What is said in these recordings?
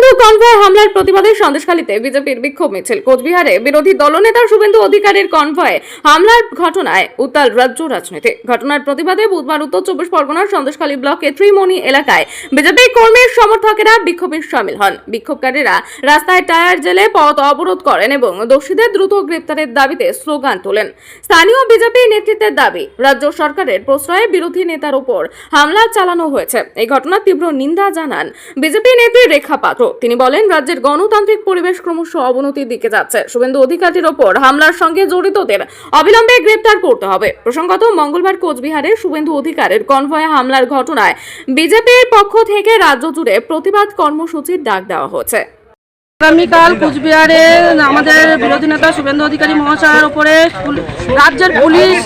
Suvendu convoy হামলার প্রতিবাদে সন্দেশখালীতে বিজেপির বিক্ষোভ মিছিল। কোচবিহারে বিরোধী দলনেতা শুভেন্দু অধিকারীর কনভয়ে হামলার ঘটনায় উত্তাল রাজ্য রাজনীতি। ঘটনার প্রতিবাদে বুধবার উত্তর চব্বিশ পরগনার সন্দেশখালী ব্লকে ত্রিমণি এলাকায় বিজেপি কর্মীর সমর্থকেরা বিক্ষোভে শামিল হন। বিক্ষোভকারীরা রাস্তায় টায়ার জেলে পথ অবরোধ করেন এবং দোষীদের দ্রুত গ্রেপ্তারের দাবিতে স্লোগান তোলেন। স্থানীয় বিজেপি নেতৃত্বের দাবি, রাজ্য সরকারের প্রশ্রয়ে বিরোধী নেতার উপর হামলা চালানো হয়েছে। এই ঘটনার তীব্র নিন্দা জানান বিজেপি নেত্রী রেখা পাত্র। তিনি বলেন, রাজ্যের গণতান্ত্রিক পরিবেশ ক্রমশ অবনতির দিকে যাচ্ছে। শুভেন্দু অধিকারীর ওপর হামলার সঙ্গে জড়িতদের অবিলম্বে গ্রেপ্তার করতে হবে। প্রসঙ্গত, মঙ্গলবার কোচবিহারে শুভেন্দু অধিকারের কনভয়ে হামলার ঘটনায় বিজেপির পক্ষ থেকে রাজ্য জুড়ে প্রতিবাদ কর্মসূচির ডাক দেওয়া হয়েছে। আগামীকাল কোচবিহারে আমাদের বিরোধী নেতা শুভেন্দু অধিকারী মহাশয়ের উপরে রাজ্যের পুলিশ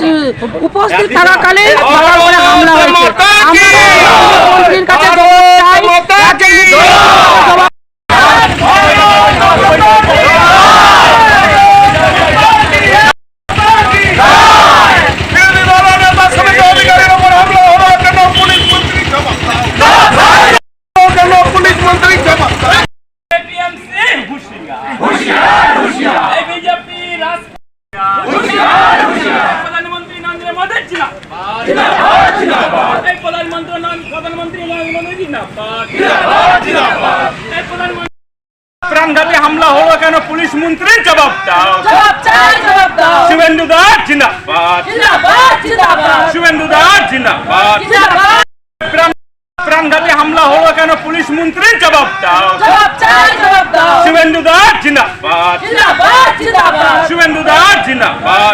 উপস্থিত থাকাকালে হামলা হয়েছে। মন্ত্রীর কাছে प्रधानमंत्री नरेंद्र मोदी प्राणघाती हमला হলো কেন পুলিশ মন্ত্রী জবাব দাও শুভেন্দু দা জিন্দাবাদ শুভেন্দু দা জিন্দাবাদ प्राणघाती हमला হলো কেন পুলিশ মন্ত্রী জবাব দাও শুভেন্দু দা জিন্দাবাদ শুভেন্দু দা জিন্দাবাদ